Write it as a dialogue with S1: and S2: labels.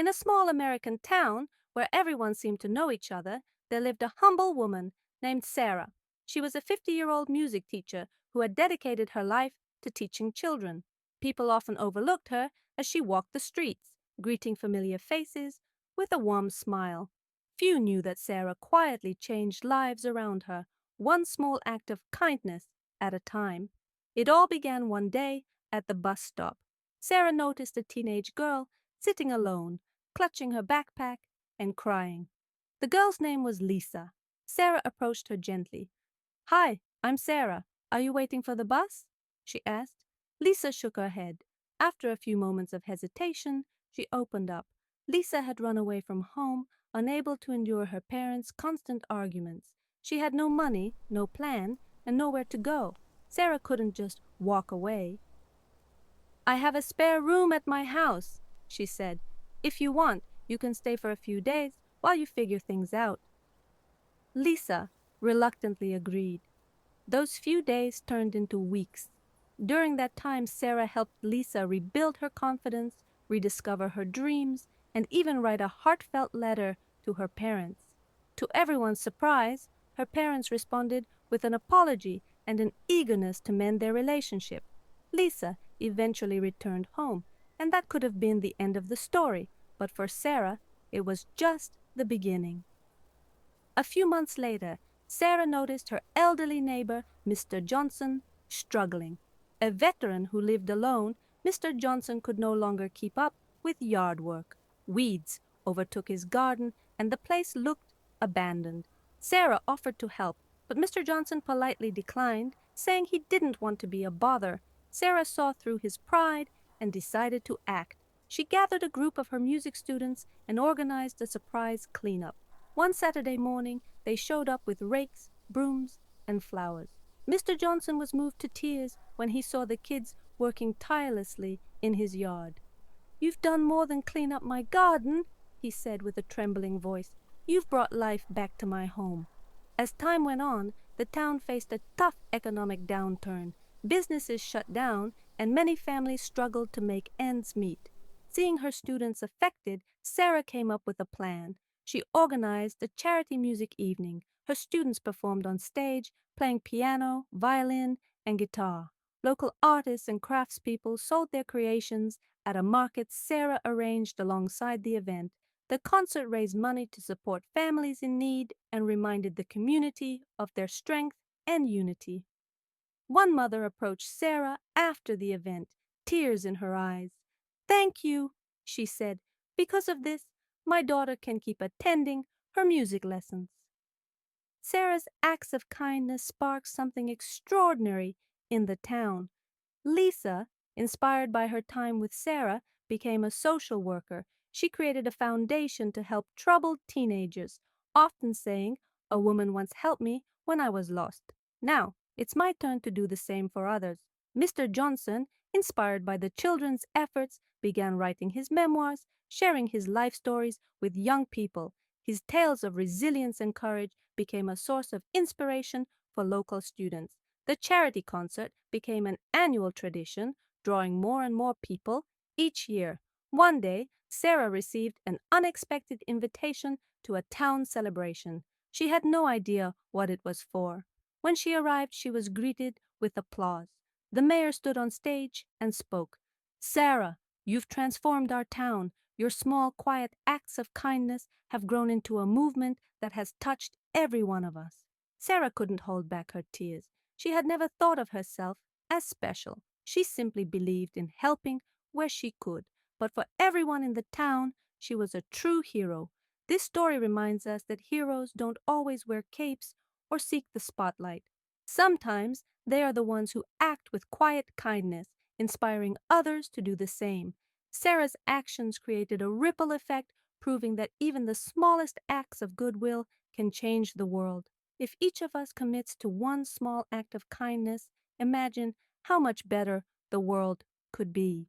S1: In a small American town where everyone seemed to know each other, there lived a humble woman named Sarah. She was a 50-year-old music teacher who had dedicated her life to teaching children. People often overlooked her as she walked the streets, greeting familiar faces with a warm smile. Few knew that Sarah quietly changed lives around her, one small act of kindness at a time. It all began one day at the bus stop. Sarah noticed a teenage girl sitting alone, clutching her backpack and crying. The girl's name was Lisa. Sarah approached her gently. "Hi, I'm Sarah. Are you waiting for the bus?" she asked. Lisa shook her head. After a few moments of hesitation, she opened up. Lisa had run away from home, unable to endure her parents' constant arguments. She had no money, no plan, and nowhere to go. Sarah couldn't just walk away. "I have a spare room at my house," she said. "If you want, you can stay for a few days while you figure things out." Lisa reluctantly agreed. Those few days turned into weeks. During that time, Sarah helped Lisa rebuild her confidence, rediscover her dreams, and even write a heartfelt letter to her parents. To everyone's surprise, her parents responded with an apology and an eagerness to mend their relationship. Lisa eventually returned home, and that could have been the end of the story, but for Sarah, it was just the beginning. A few months later, Sarah noticed her elderly neighbor, Mr. Johnson, struggling. A veteran who lived alone, Mr. Johnson could no longer keep up with yard work. Weeds overtook his garden, and the place looked abandoned. Sarah offered to help, but Mr. Johnson politely declined, saying he didn't want to be a bother. Sarah saw through his pride and decided to act. She gathered a group of her music students and organized a surprise cleanup. One Saturday morning, they showed up with rakes, brooms, and flowers. Mr. Johnson was moved to tears when he saw the kids working tirelessly in his yard. "You've done more than clean up my garden," he said with a trembling voice. "You've brought life back to my home." As time went on, the town faced a tough economic downturn. Businesses shut down, and many families struggled to make ends meet. Seeing her students affected, Sarah came up with a plan. She organized a charity music evening. Her students performed on stage, playing piano, violin, and guitar. Local artists and craftspeople sold their creations at a market Sarah arranged alongside the event. The concert raised money to support families in need and reminded the community of their strength and unity. One mother approached Sarah after the event, tears in her eyes. "Thank you," she said. "Because of this, my daughter can keep attending her music lessons." Sarah's acts of kindness sparked something extraordinary in the town. Lisa, inspired by her time with Sarah, became a social worker. She created a foundation to help troubled teenagers, often saying, "A woman once helped me when I was lost. Now, it's my turn to do the same for others." Mr. Johnson, inspired by the children's efforts, began writing his memoirs, sharing his life stories with young people. His tales of resilience and courage became a source of inspiration for local students. The charity concert became an annual tradition, drawing more and more people each year. One day, Sarah received an unexpected invitation to a town celebration. She had no idea what it was for. When she arrived, she was greeted with applause. The mayor stood on stage and spoke. "Sarah, you've transformed our town. Your small, quiet acts of kindness have grown into a movement that has touched every one of us." Sarah couldn't hold back her tears. She had never thought of herself as special. She simply believed in helping where she could. But for everyone in the town, she was a true hero. This story reminds us that heroes don't always wear capes or seek the spotlight. Sometimes they are the ones who act with quiet kindness, inspiring others to do the same. Sarah's actions created a ripple effect, proving that even the smallest acts of goodwill can change the world. If each of us commits to one small act of kindness, imagine how much better the world could be.